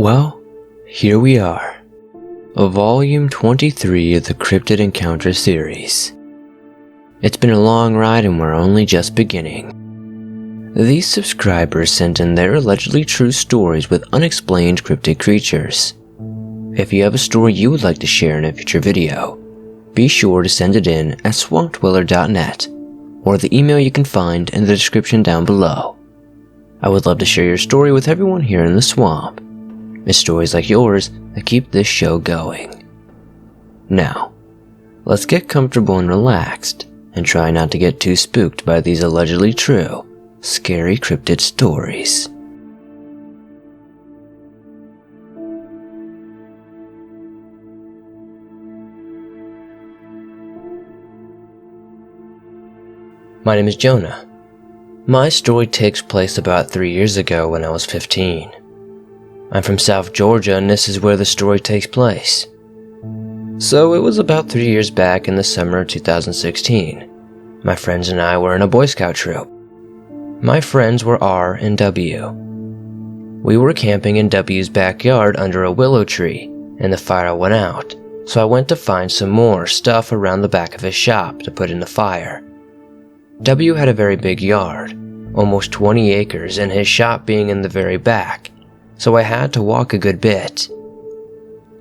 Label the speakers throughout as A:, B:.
A: Well, here we are, Volume 23 of the Cryptid Encounter series. It's been a long ride and we're only just beginning. These subscribers sent in their allegedly true stories with unexplained cryptid creatures. If you have a story you would like to share in a future video, be sure to send it in at swampdweller.net or the email you can find in the description down below. I would love to share your story with everyone here in the swamp. It's stories like yours that keep this show going. Now, let's get comfortable and relaxed and try not to get too spooked by these allegedly true, scary cryptid stories. My name is Jonah. My story takes place about 3 years ago when I was 15. I'm from South Georgia and this is where the story takes place. So it was about 3 years back in the summer of 2016. My friends and I were in a Boy Scout troop. My friends were R and W. We were camping in W's backyard under a willow tree and the fire went out, so I went to find some more stuff around the back of his shop to put in the fire. W had a very big yard, almost 20 acres, and his shop being in the very back, so I had to walk a good bit.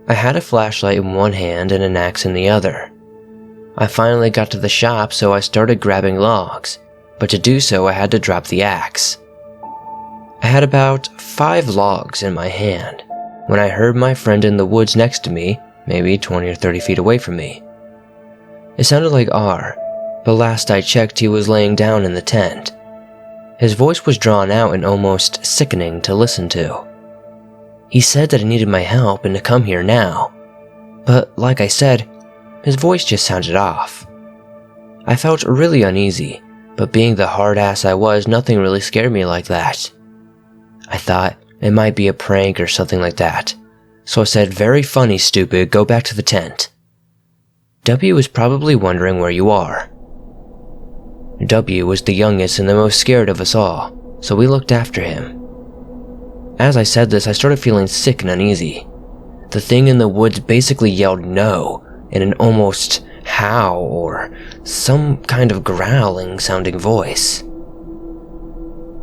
A: I had a flashlight in one hand and an axe in the other. I finally got to the shop, so I started grabbing logs, but to do so I had to drop the axe. I had about 5 logs in my hand when I heard my friend in the woods next to me, maybe 20 or 30 feet away from me. It sounded like R, but last I checked he was laying down in the tent. His voice was drawn out and almost sickening to listen to. He said that he needed my help and to come here now, but like I said, his voice just sounded off. I felt really uneasy, but being the hard ass I was, nothing really scared me like that. I thought it might be a prank or something like that, so I said, "Very funny, stupid, go back to the tent." W was probably wondering where you are. W was the youngest and the most scared of us all, so we looked after him. As I said this, I started feeling sick and uneasy. The thing in the woods basically yelled no in an almost howl or some kind of growling sounding voice.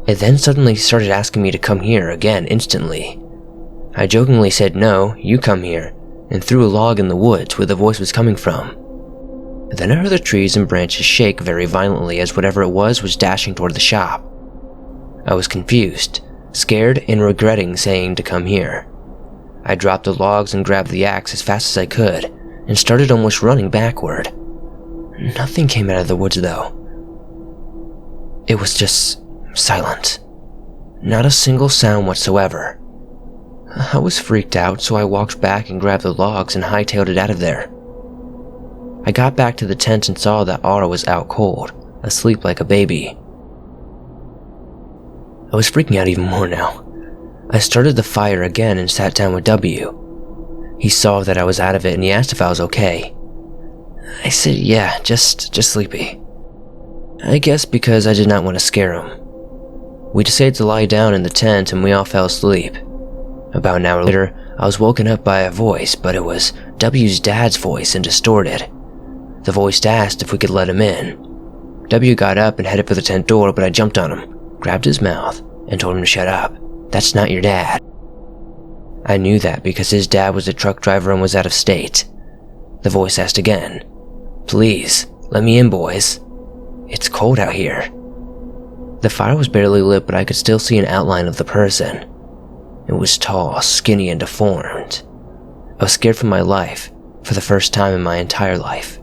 A: It then suddenly started asking me to come here again instantly. I jokingly said, "No, you come here," and threw a log in the woods where the voice was coming from. Then I heard the trees and branches shake very violently as whatever it was dashing toward the shop. I was confused, scared, and regretting saying to come here. I dropped the logs and grabbed the axe as fast as I could, and started almost running backward. Nothing came out of the woods though. It was just silent. Not a single sound whatsoever. I was freaked out, so I walked back and grabbed the logs and hightailed it out of there. I got back to the tent and saw that R was out cold, asleep like a baby. I was freaking out even more now. I started the fire again and sat down with W. He saw that I was out of it and he asked if I was okay. I said, "Yeah, just sleepy." I guess because I did not want to scare him. We decided to lie down in the tent and we all fell asleep. About an hour later, I was woken up by a voice, but it was W's dad's voice and distorted. The voice asked if we could let him in. W got up and headed for the tent door, but I jumped on him, grabbed his mouth, and told him to shut up. "That's not your dad." I knew that because his dad was a truck driver and was out of state. The voice asked again, "Please, let me in, boys. It's cold out here." The fire was barely lit, but I could still see an outline of the person. It was tall, skinny, and deformed. I was scared for my life, for the first time in my entire life.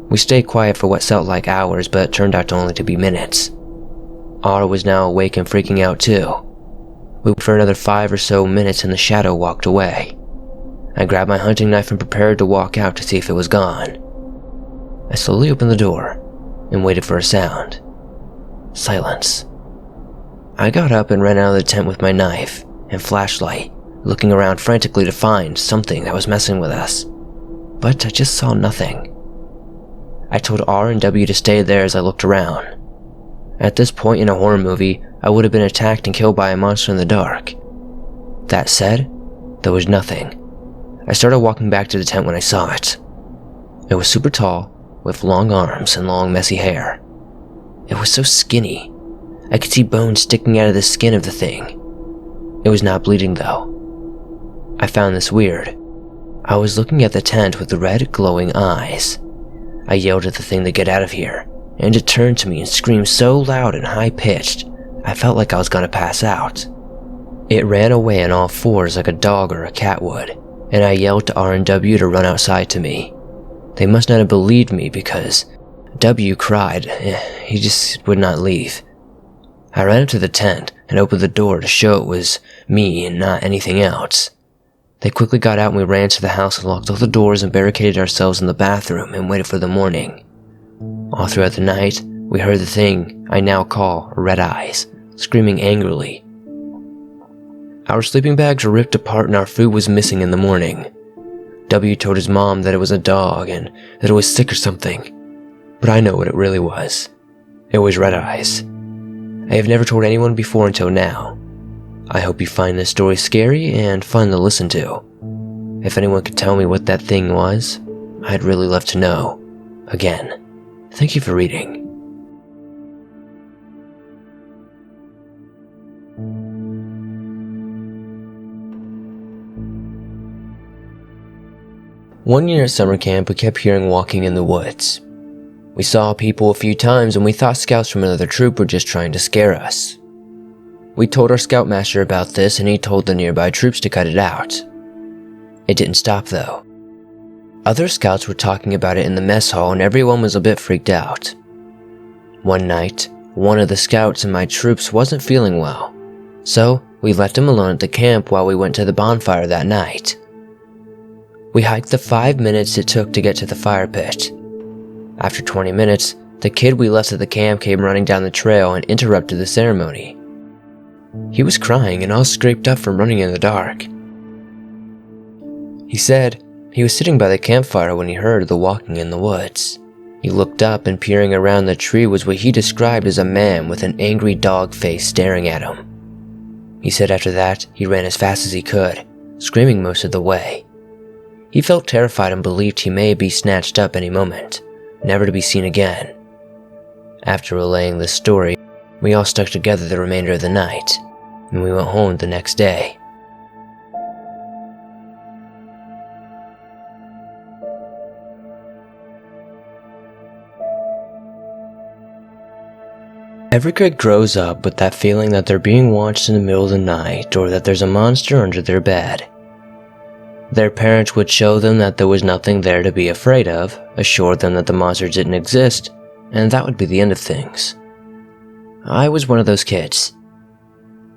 A: We stayed quiet for what felt like hours, but it turned out only to be minutes. R was now awake and freaking out too. We waited for another 5 or so minutes and the shadow walked away. I grabbed my hunting knife and prepared to walk out to see if it was gone. I slowly opened the door and waited for a sound. Silence. I got up and ran out of the tent with my knife and flashlight, looking around frantically to find something that was messing with us. But I just saw nothing. I told R and W to stay there as I looked around. At this point in a horror movie, I would have been attacked and killed by a monster in the dark. That said, there was nothing. I started walking back to the tent when I saw it. It was super tall, with long arms and long messy hair. It was so skinny. I could see bones sticking out of the skin of the thing. It was not bleeding though. I found this weird. I was looking at the tent with the red glowing eyes. I yelled at the thing to get out of here, and it turned to me and screamed so loud and high-pitched, I felt like I was gonna pass out. It ran away on all fours like a dog or a cat would, and I yelled to R&W to run outside to me. They must not have believed me because W cried. He just would not leave. I ran up to the tent and opened the door to show it was me and not anything else. They quickly got out and we ran to the house and locked all the doors and barricaded ourselves in the bathroom and waited for the morning. All throughout the night, we heard the thing I now call Red Eyes, screaming angrily. Our sleeping bags were ripped apart and our food was missing in the morning. W told his mom that it was a dog and that it was sick or something. But I know what it really was. It was Red Eyes. I have never told anyone before until now. I hope you find this story scary and fun to listen to. If anyone could tell me what that thing was, I'd really love to know. Again, thank you for reading. One year at summer camp, we kept hearing walking in the woods. We saw people a few times and we thought scouts from another troop were just trying to scare us. We told our scoutmaster about this and he told the nearby troops to cut it out. It didn't stop though. Other scouts were talking about it in the mess hall and everyone was a bit freaked out. One night, one of the scouts in my troops wasn't feeling well, so we left him alone at the camp while we went to the bonfire that night. We hiked the 5 minutes it took to get to the fire pit. After 20 minutes, the kid we left at the camp came running down the trail and interrupted the ceremony. He was crying and all scraped up from running in the dark. He said he was sitting by the campfire when he heard the walking in the woods. He looked up and peering around the tree was what he described as a man with an angry dog face staring at him. He said after that, he ran as fast as he could, screaming most of the way. He felt terrified and believed he may be snatched up any moment, never to be seen again. After relaying this story, we all stuck together the remainder of the night, and we went home the next day. Every kid grows up with that feeling that they're being watched in the middle of the night or that there's a monster under their bed. Their parents would show them that there was nothing there to be afraid of, assure them that the monster didn't exist, and that would be the end of things. I was one of those kids.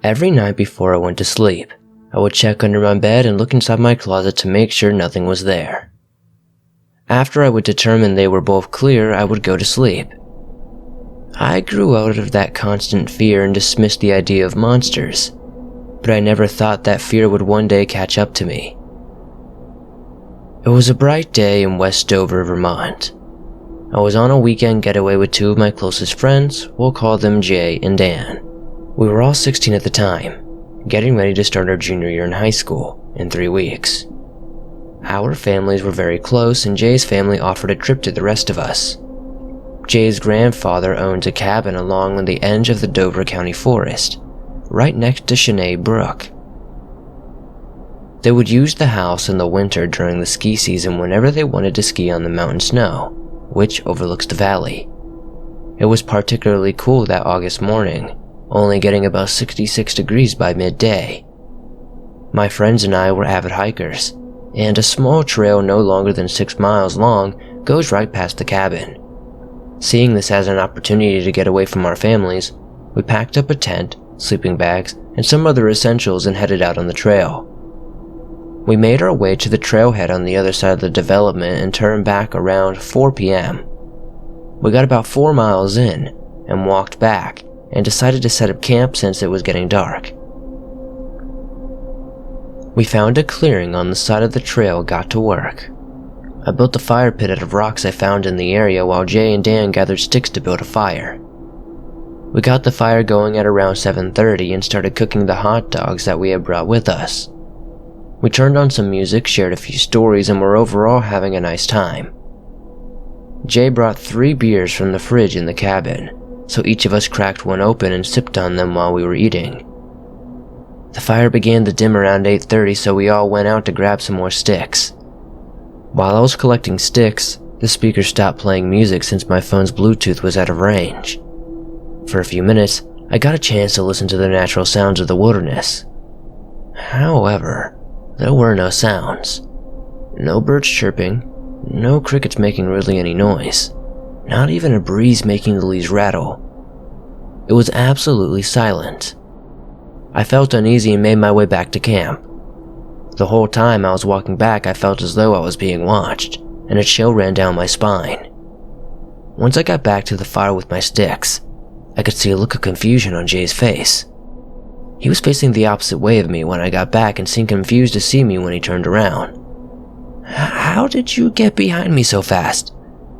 A: Every night before I went to sleep, I would check under my bed and look inside my closet to make sure nothing was there. After I would determine they were both clear, I would go to sleep. I grew out of that constant fear and dismissed the idea of monsters, but I never thought that fear would one day catch up to me. It was a bright day in West Dover, Vermont. I was on a weekend getaway with two of my closest friends, we'll call them Jay and Dan. We were all 16 at the time, getting ready to start our junior year in high school in 3 weeks. Our families were very close and Jay's family offered a trip to the rest of us. Jay's grandfather owned a cabin along the edge of the Dover County Forest, right next to Cheyenne Brook. They would use the house in the winter during the ski season whenever they wanted to ski on the mountain snow, which overlooks the valley. It was particularly cool that August morning, only getting about 66 degrees by midday. My friends and I were avid hikers, and a small trail no longer than 6 miles long goes right past the cabin. Seeing this as an opportunity to get away from our families, we packed up a tent, sleeping bags, and some other essentials and headed out on the trail. We made our way to the trailhead on the other side of the development and turned back around 4 p.m. We got about 4 miles in and walked back and decided to set up camp since it was getting dark. We found a clearing on the side of the trail and got to work. I built a fire pit out of rocks I found in the area while Jay and Dan gathered sticks to build a fire. We got the fire going at around 7:30 and started cooking the hot dogs that we had brought with us. We turned on some music, shared a few stories, and were overall having a nice time. Jay brought 3 beers from the fridge in the cabin, so each of us cracked one open and sipped on them while we were eating. The fire began to dim around 8:30, so we all went out to grab some more sticks. While I was collecting sticks, the speaker stopped playing music since my phone's Bluetooth was out of range. For a few minutes, I got a chance to listen to the natural sounds of the wilderness. However, there were no sounds. No birds chirping, no crickets making really any noise, not even a breeze making the leaves rattle. It was absolutely silent. I felt uneasy and made my way back to camp. The whole time I was walking back, I felt as though I was being watched, and a chill ran down my spine. Once I got back to the fire with my sticks, I could see a look of confusion on Jay's face. He was facing the opposite way of me when I got back and seemed confused to see me when he turned around. "How did you get behind me so fast?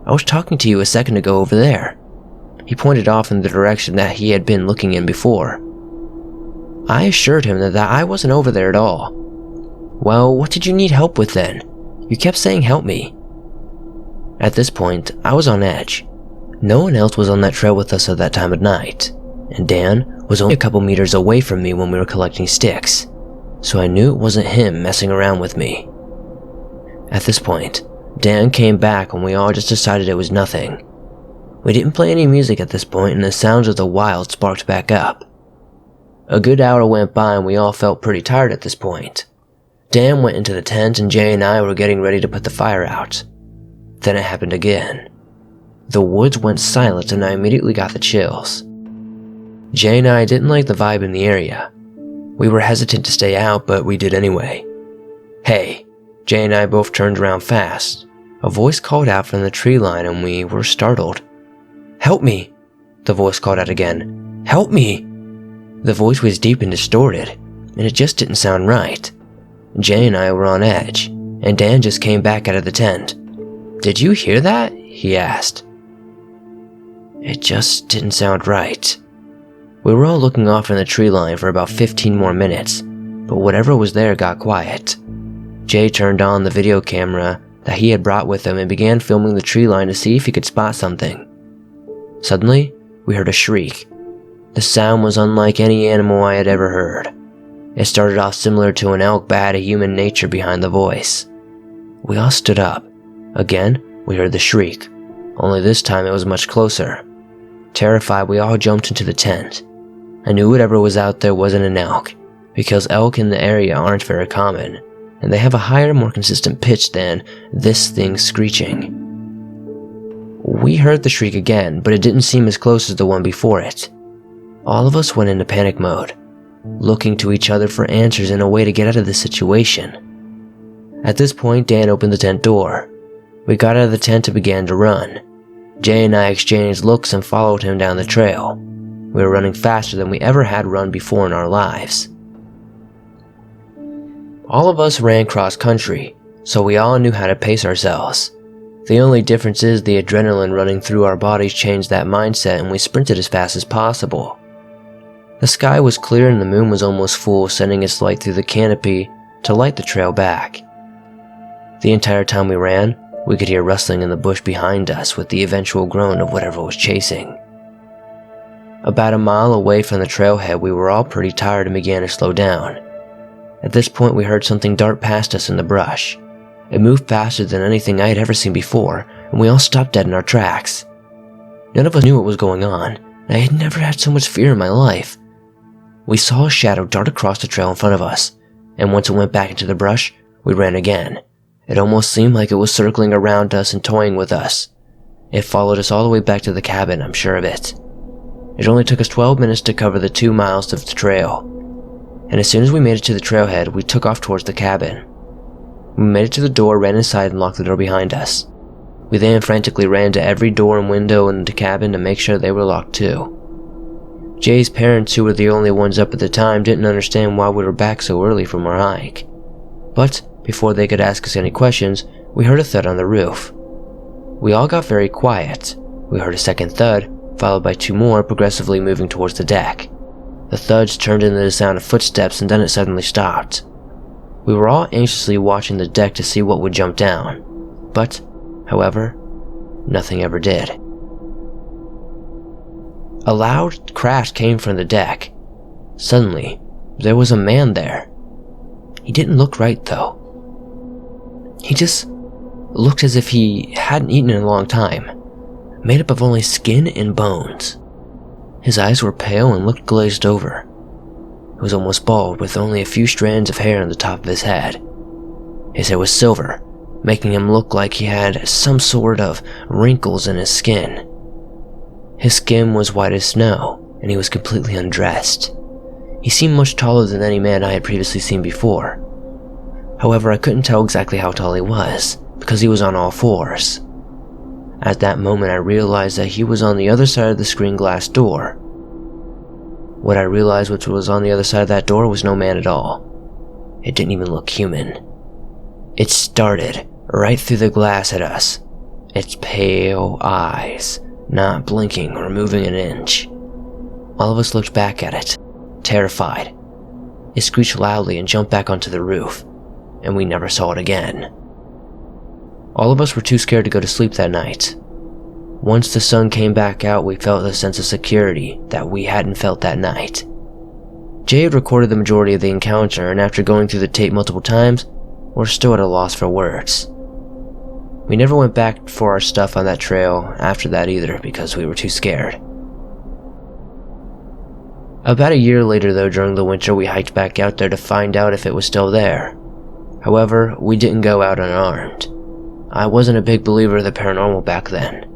A: I was talking to you a second ago over there." He pointed off in the direction that he had been looking in before. I assured him that I wasn't over there at all. "Well, what did you need help with then? You kept saying help me." At this point, I was on edge. No one else was on that trail with us at that time of night, and Dan was only a couple meters away from me when we were collecting sticks, so I knew it wasn't him messing around with me. At this point, Dan came back and we all just decided it was nothing. We didn't play any music at this point and the sounds of the wild sparked back up. A good hour went by and we all felt pretty tired at this point. Dan went into the tent and Jay and I were getting ready to put the fire out. Then it happened again. The woods went silent and I immediately got the chills. Jay and I didn't like the vibe in the area. We were hesitant to stay out, but we did anyway. "Hey!" Jay and I both turned around fast. A voice called out from the tree line and we were startled. "Help me!" The voice called out again. "Help me!" The voice was deep and distorted, and it just didn't sound right. Jay and I were on edge, and Dan just came back out of the tent. "Did you hear that?" he asked. It just didn't sound right. We were all looking off in the tree line for about 15 more minutes, but whatever was there got quiet. Jay turned on the video camera that he had brought with him and began filming the tree line to see if he could spot something. Suddenly, we heard a shriek. The sound was unlike any animal I had ever heard. It started off similar to an elk but had a human nature behind the voice. We all stood up. Again, we heard the shriek, only this time it was much closer. Terrified, we all jumped into the tent. I knew whatever was out there wasn't an elk, because elk in the area aren't very common, and they have a higher, more consistent pitch than this thing screeching. We heard the shriek again, but it didn't seem as close as the one before it. All of us went into panic mode, looking to each other for answers and a way to get out of this situation. At this point, Dan opened the tent door. We got out of the tent and began to run. Jay and I exchanged looks and followed him down the trail. We were running faster than we ever had run before in our lives. All of us ran cross-country, so we all knew how to pace ourselves. The only difference is the adrenaline running through our bodies changed that mindset and we sprinted as fast as possible. The sky was clear and the moon was almost full, sending its light through the canopy to light the trail back. The entire time we ran, we could hear rustling in the bush behind us with the eventual groan of whatever was chasing. About a mile away from the trailhead, we were all pretty tired and began to slow down. At this point, we heard something dart past us in the brush. It moved faster than anything I had ever seen before, and we all stopped dead in our tracks. None of us knew what was going on, and I had never had so much fear in my life. We saw a shadow dart across the trail in front of us, and once it went back into the brush, we ran again. It almost seemed like it was circling around us and toying with us. It followed us all the way back to the cabin, I'm sure of it. It only took us 12 minutes to cover the 2 miles of the trail, and as soon as we made it to the trailhead, we took off towards the cabin. We made it to the door, ran inside, and locked the door behind us. We then frantically ran to every door and window in the cabin to make sure they were locked too. Jay's parents, who were the only ones up at the time, didn't understand why we were back so early from our hike. But before they could ask us any questions, we heard a thud on the roof. We all got very quiet. We heard a second thud, followed by 2 more progressively moving towards the deck. The thuds turned into the sound of footsteps, and then it suddenly stopped. We were all anxiously watching the deck to see what would jump down, but, however, nothing ever did. A loud crash came from the deck. Suddenly, there was a man there. He didn't look right, though. He just looked as if he hadn't eaten in a long time, made up of only skin and bones. His eyes were pale and looked glazed over. He was almost bald, with only a few strands of hair on the top of his head. His hair was silver, making him look like he had some sort of wrinkles in his skin. His skin was white as snow, and he was completely undressed. He seemed much taller than any man I had previously seen before. However, I couldn't tell exactly how tall he was, because he was on all 4s. At that moment, I realized that he was on the other side of the screen glass door. What I realized which was on the other side of that door was no man at all. It didn't even look human. It started right through the glass at us, its pale eyes not blinking or moving an inch. All of us looked back at it, terrified. It screeched loudly and jumped back onto the roof, and we never saw it again. All of us were too scared to go to sleep that night. Once the sun came back out, we felt a sense of security that we hadn't felt that night. Jay had recorded the majority of the encounter, and after going through the tape multiple times, we're still at a loss for words. We never went back for our stuff on that trail after that either, because we were too scared. About a year later though, during the winter, we hiked back out there to find out if it was still there. However, we didn't go out unarmed. I wasn't a big believer of the paranormal back then.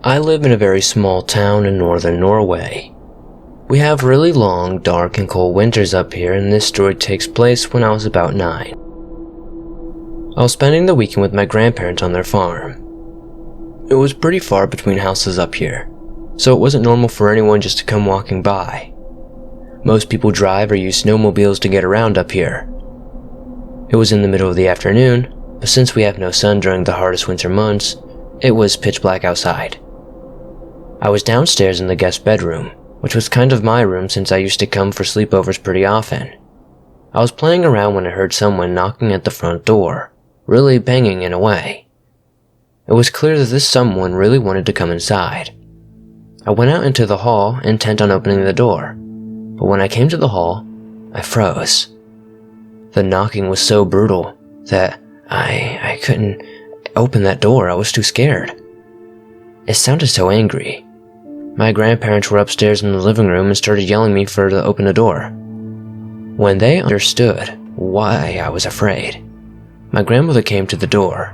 A: I live in a very small town in northern Norway. We have really long, dark, and cold winters up here, and this story takes place when I was about 9. I was spending the weekend with my grandparents on their farm. It was pretty far between houses up here, so it wasn't normal for anyone just to come walking by. Most people drive or use snowmobiles to get around up here. It was in the middle of the afternoon, but since we have no sun during the hardest winter months, it was pitch black outside. I was downstairs in the guest bedroom, which was kind of my room since I used to come for sleepovers pretty often. I was playing around when I heard someone knocking at the front door, really banging in a way. It was clear that this someone really wanted to come inside. I went out into the hall, intent on opening the door, but when I came to the hall, I froze. The knocking was so brutal that I couldn't open that door. I was too scared. It sounded so angry. My grandparents were upstairs in the living room and started yelling at me to open the door. When they understood why I was afraid, my grandmother came to the door.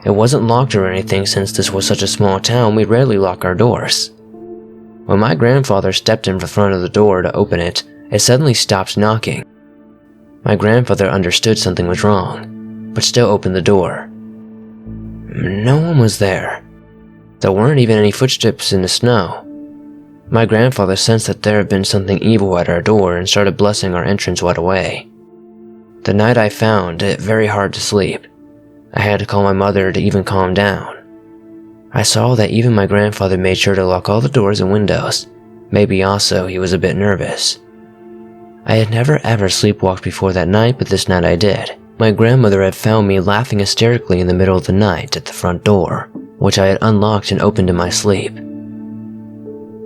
A: It wasn't locked or anything since this was such a small town, we rarely lock our doors. When my grandfather stepped in front of the door to open it, it suddenly stopped knocking. My grandfather understood something was wrong, but still opened the door. No one was there. There weren't even any footsteps in the snow. My grandfather sensed that there had been something evil at our door and started blessing our entrance right away. The night I found it very hard to sleep. I had to call my mother to even calm down. I saw that even my grandfather made sure to lock all the doors and windows. Maybe also he was a bit nervous. I had never ever sleepwalked before that night, but this night I did. My grandmother had found me laughing hysterically in the middle of the night at the front door, which I had unlocked and opened in my sleep.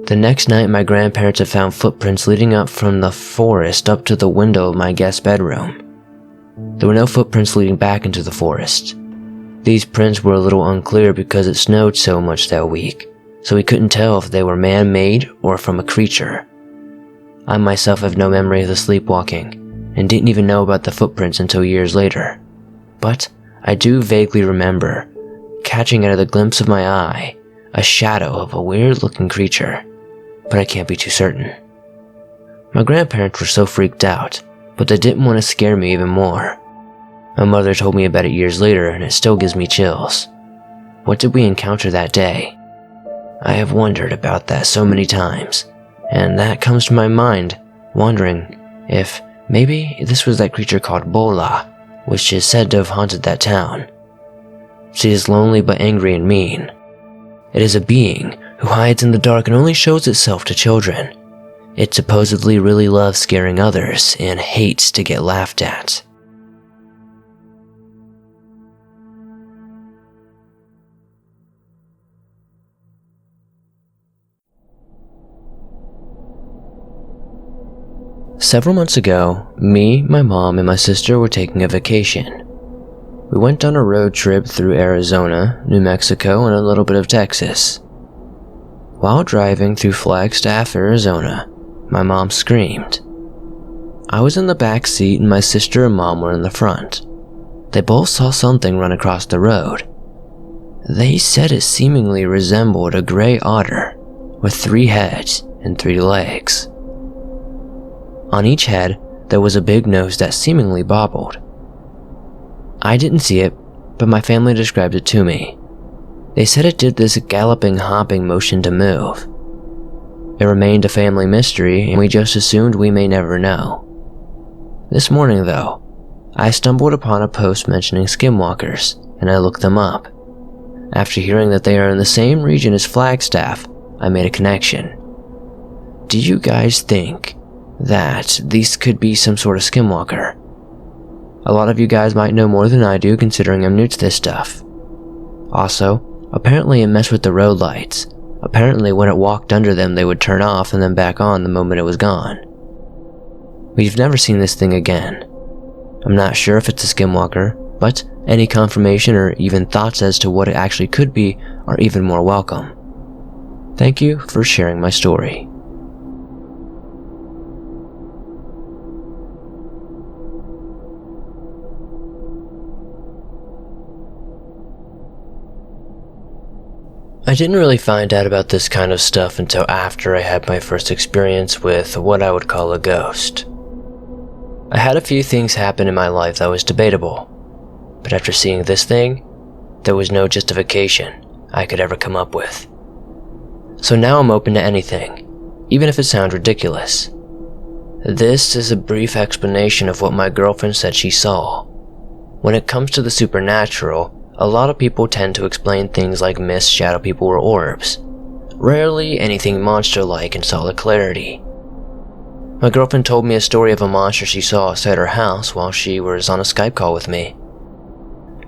A: The next night, my grandparents had found footprints leading up from the forest up to the window of my guest bedroom. There were no footprints leading back into the forest. These prints were a little unclear because it snowed so much that week, so we couldn't tell if they were man-made or from a creature. I myself have no memory of the sleepwalking, and didn't even know about the footprints until years later. But I do vaguely remember catching out of the glimpse of my eye a shadow of a weird-looking creature, but I can't be too certain. My grandparents were so freaked out, but they didn't want to scare me even more. My mother told me about it years later, and it still gives me chills. What did we encounter that day? I have wondered about that so many times, and that comes to my mind, wondering if maybe this was that creature called Bola, which is said to have haunted that town. She is lonely but angry and mean. It is a being who hides in the dark and only shows itself to children. It supposedly really loves scaring others and hates to get laughed at. Several months ago, me, my mom, and my sister were taking a vacation. We went on a road trip through Arizona, New Mexico, and a little bit of Texas. While driving through Flagstaff, Arizona, my mom screamed. I was in the back seat and my sister and mom were in the front. They both saw something run across the road. They said it seemingly resembled a gray otter with 3 heads and 3 legs. On each head, there was a big nose that seemingly bobbled. I didn't see it, but my family described it to me. They said it did this galloping, hopping motion to move. It remained a family mystery, and we just assumed we may never know. This morning, though, I stumbled upon a post mentioning skinwalkers, and I looked them up. After hearing that they are in the same region as Flagstaff, I made a connection. Do you guys think that these could be some sort of skinwalker? A lot of you guys might know more than I do, considering I'm new to this stuff. Also, apparently it messed with the road lights. Apparently when it walked under them they would turn off and then back on the moment it was gone. We've never seen this thing again. I'm not sure if it's a skinwalker, but any confirmation or even thoughts as to what it actually could be are even more welcome. Thank you for sharing my story. I didn't really find out about this kind of stuff until after I had my first experience with what I would call a ghost. I had a few things happen in my life that was debatable, but after seeing this thing, there was no justification I could ever come up with. So now I'm open to anything, even if it sounds ridiculous. This is a brief explanation of what my girlfriend said she saw. When it comes to the supernatural, a lot of people tend to explain things like mist, shadow people, or orbs. Rarely anything monster-like in solid clarity. My girlfriend told me a story of a monster she saw outside her house while she was on a Skype call with me.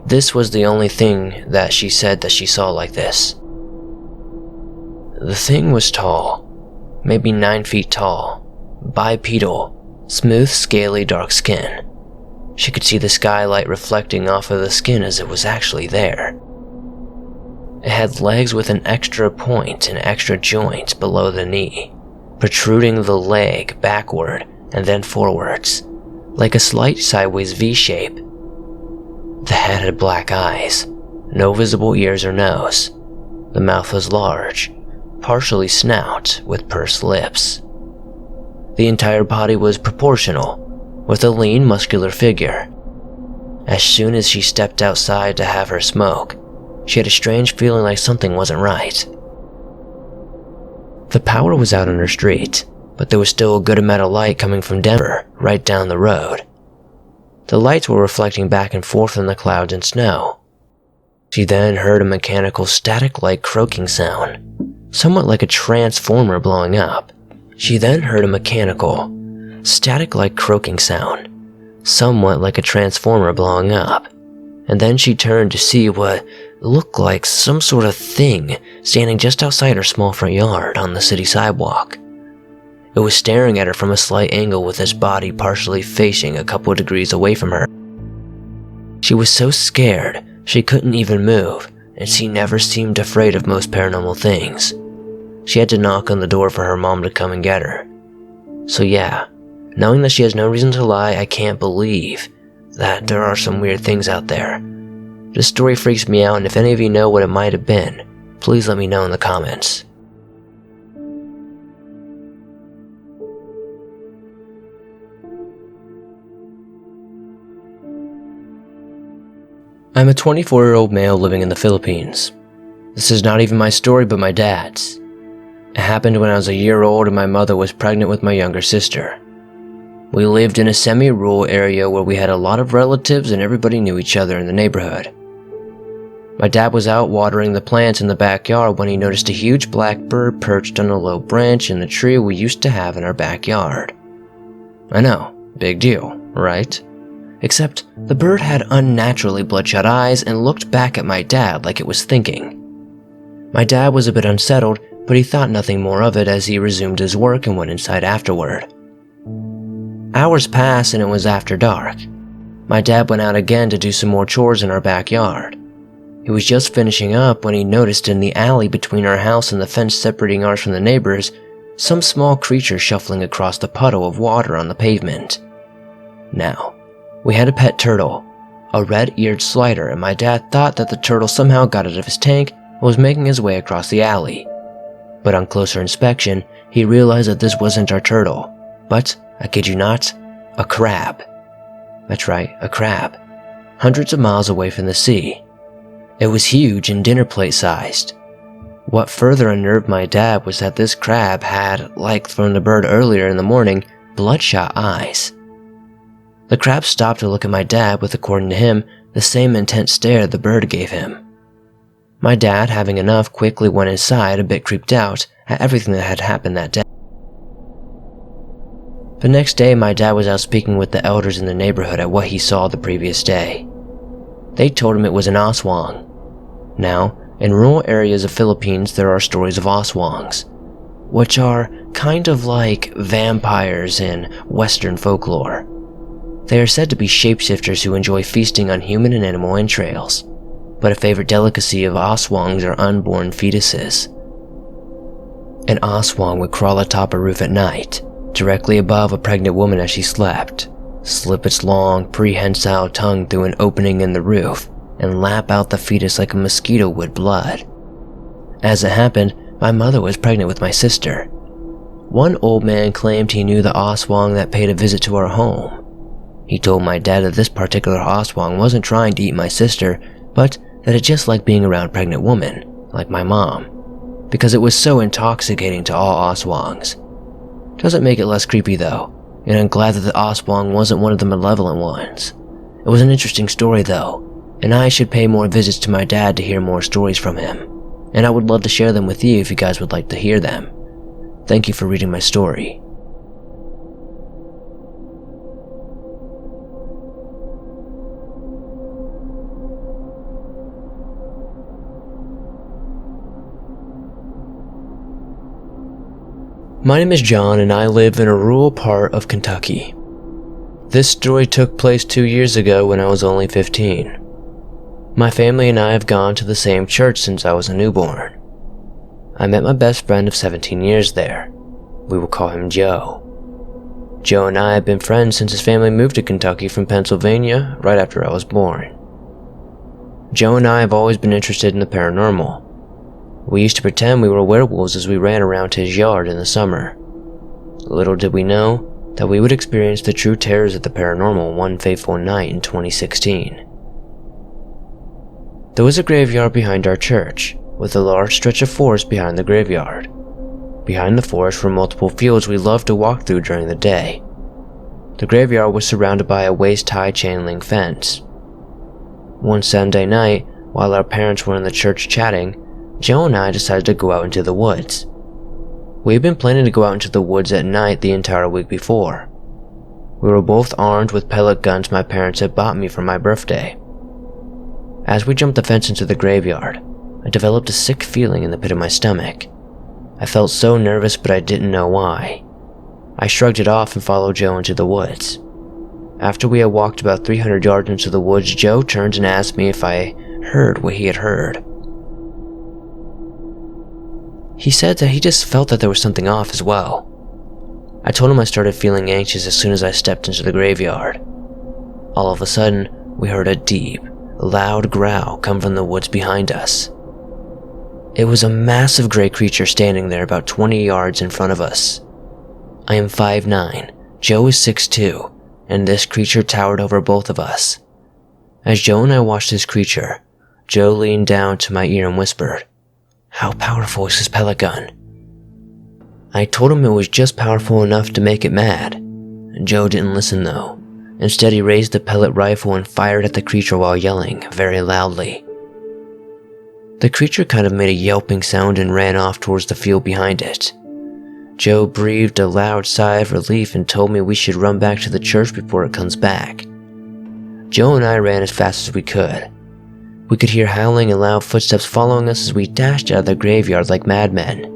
A: This was the only thing that she said that she saw like this. The thing was tall, maybe 9 feet tall, bipedal, smooth, scaly, dark skin. She could see the skylight reflecting off of the skin as it was actually there. It had legs with an extra point and extra joint below the knee, protruding the leg backward and then forwards, like a slight sideways V shape. The head had black eyes, no visible ears or nose. The mouth was large, partially snout with pursed lips. The entire body was proportional, with a lean, muscular figure. As soon as she stepped outside to have her smoke, she had a strange feeling like something wasn't right. The power was out on her street, but there was still a good amount of light coming from Denver, right down the road. The lights were reflecting back and forth in the clouds and snow. She then heard a mechanical static-like croaking sound, somewhat like a transformer blowing up. Static-like croaking sound, somewhat like a transformer blowing up, and then she turned to see what looked like some sort of thing standing just outside her small front yard on the city sidewalk. It was staring at her from a slight angle with its body partially facing a couple of degrees away from her. She was so scared she couldn't even move, and she never seemed afraid of most paranormal things. She had to knock on the door for her mom to come and get her. So yeah, knowing that she has no reason to lie, I can't believe that there are some weird things out there. This story freaks me out, and if any of you know what it might have been, please let me know in the comments. I'm a 24-year-old male living in the Philippines. This is not even my story, but my dad's. It happened when I was a year old and my mother was pregnant with my younger sister. We lived in a semi-rural area where we had a lot of relatives and everybody knew each other in the neighborhood. My dad was out watering the plants in the backyard when he noticed a huge black bird perched on a low branch in the tree we used to have in our backyard. I know, big deal, right? Except the bird had unnaturally bloodshot eyes and looked back at my dad like it was thinking. My dad was a bit unsettled, but he thought nothing more of it as he resumed his work and went inside afterward. Hours passed and it was after dark. My dad went out again to do some more chores in our backyard. He was just finishing up when he noticed in the alley between our house and the fence separating ours from the neighbors, some small creature shuffling across the puddle of water on the pavement. Now, we had a pet turtle, a red-eared slider, and my dad thought that the turtle somehow got out of his tank and was making his way across the alley. But on closer inspection, he realized that this wasn't our turtle, but, I kid you not, a crab. That's right, a crab. Hundreds of miles away from the sea. It was huge and dinner plate sized. What further unnerved my dad was that this crab had, like from the bird earlier in the morning, bloodshot eyes. The crab stopped to look at my dad with, according to him, the same intense stare the bird gave him. My dad, having enough, quickly went inside, a bit creeped out at everything that had happened that day. The next day, my dad was out speaking with the elders in the neighborhood at what he saw the previous day. They told him it was an Aswang. Now, in rural areas of Philippines, there are stories of Aswangs, which are kind of like vampires in Western folklore. They are said to be shapeshifters who enjoy feasting on human and animal entrails, but a favorite delicacy of Aswangs are unborn fetuses. An Aswang would crawl atop a roof at night, directly above a pregnant woman as she slept, slip its long, prehensile tongue through an opening in the roof, and lap out the fetus like a mosquito would blood. As it happened, my mother was pregnant with my sister. One old man claimed he knew the Aswang that paid a visit to our home. He told my dad that this particular Aswang wasn't trying to eat my sister, but that it just liked being around pregnant women, like my mom, because it was so intoxicating to all Aswangs. Doesn't make it less creepy though, and I'm glad that the Aswang wasn't one of the malevolent ones. It was an interesting story though, and I should pay more visits to my dad to hear more stories from him, and I would love to share them with you if you guys would like to hear them. Thank you for reading my story. My name is John and I live in a rural part of Kentucky. This story took place 2 years ago when I was only 15. My family and I have gone to the same church since I was a newborn. I met my best friend of 17 years there. We will call him Joe. Joe and I have been friends since his family moved to Kentucky from Pennsylvania right after I was born. Joe and I have always been interested in the paranormal. We used to pretend we were werewolves as we ran around his yard in the summer. Little did we know that we would experience the true terrors of the paranormal one fateful night in 2016. There was a graveyard behind our church, with a large stretch of forest behind the graveyard. Behind the forest were multiple fields we loved to walk through during the day. The graveyard was surrounded by a waist-high chain-link fence. One Sunday night, while our parents were in the church chatting, Joe and I decided to go out into the woods. We had been planning to go out into the woods at night the entire week before. We were both armed with pellet guns my parents had bought me for my birthday. As we jumped the fence into the graveyard, I developed a sick feeling in the pit of my stomach. I felt so nervous, but I didn't know why. I shrugged it off and followed Joe into the woods. After we had walked about 300 yards into the woods, Joe turned and asked me if I heard what he had heard. He said that he just felt that there was something off as well. I told him I started feeling anxious as soon as I stepped into the graveyard. All of a sudden, we heard a deep, loud growl come from the woods behind us. It was a massive gray creature standing there about 20 yards in front of us. I am 5'9", Joe is 6'2", and this creature towered over both of us. As Joe and I watched this creature, Joe leaned down to my ear and whispered, "How powerful is this pellet gun?" I told him it was just powerful enough to make it mad. Joe didn't listen though. Instead, he raised the pellet rifle and fired at the creature while yelling very loudly. The creature kind of made a yelping sound and ran off towards the field behind it. Joe breathed a loud sigh of relief and told me we should run back to the church before it comes back. Joe and I ran as fast as we could. We could hear howling and loud footsteps following us as we dashed out of the graveyard like madmen.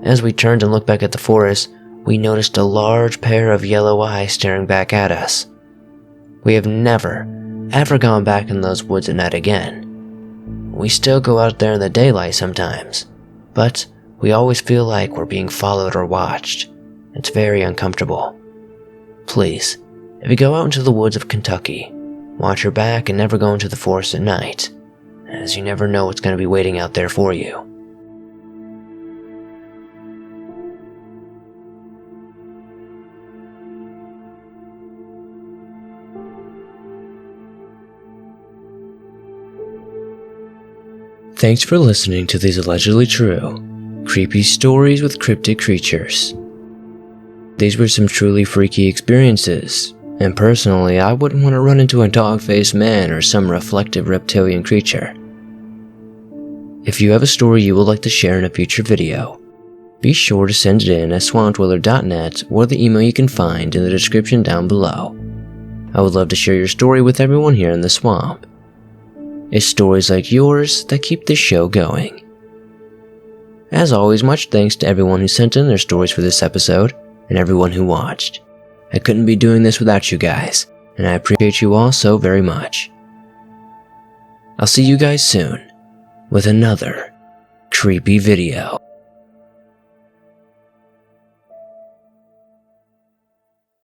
A: As we turned and looked back at the forest, we noticed a large pair of yellow eyes staring back at us. We have never, ever gone back in those woods at night again. We still go out there in the daylight sometimes, but we always feel like we're being followed or watched. It's very uncomfortable. Please, if you go out into the woods of Kentucky, watch your back and never go into the forest at night, as you never know what's going to be waiting out there for you. Thanks for listening to these allegedly true, creepy stories with cryptid creatures. These were some truly freaky experiences, and personally I wouldn't want to run into a dog-faced man or some reflective reptilian creature. If you have a story you would like to share in a future video, be sure to send it in at swampdweller.net or the email you can find in the description down below. I would love to share your story with everyone here in the swamp. It's stories like yours that keep this show going. As always, much thanks to everyone who sent in their stories for this episode, and everyone who watched. I couldn't be doing this without you guys, and I appreciate you all so very much. I'll see you guys soon, with another creepy video.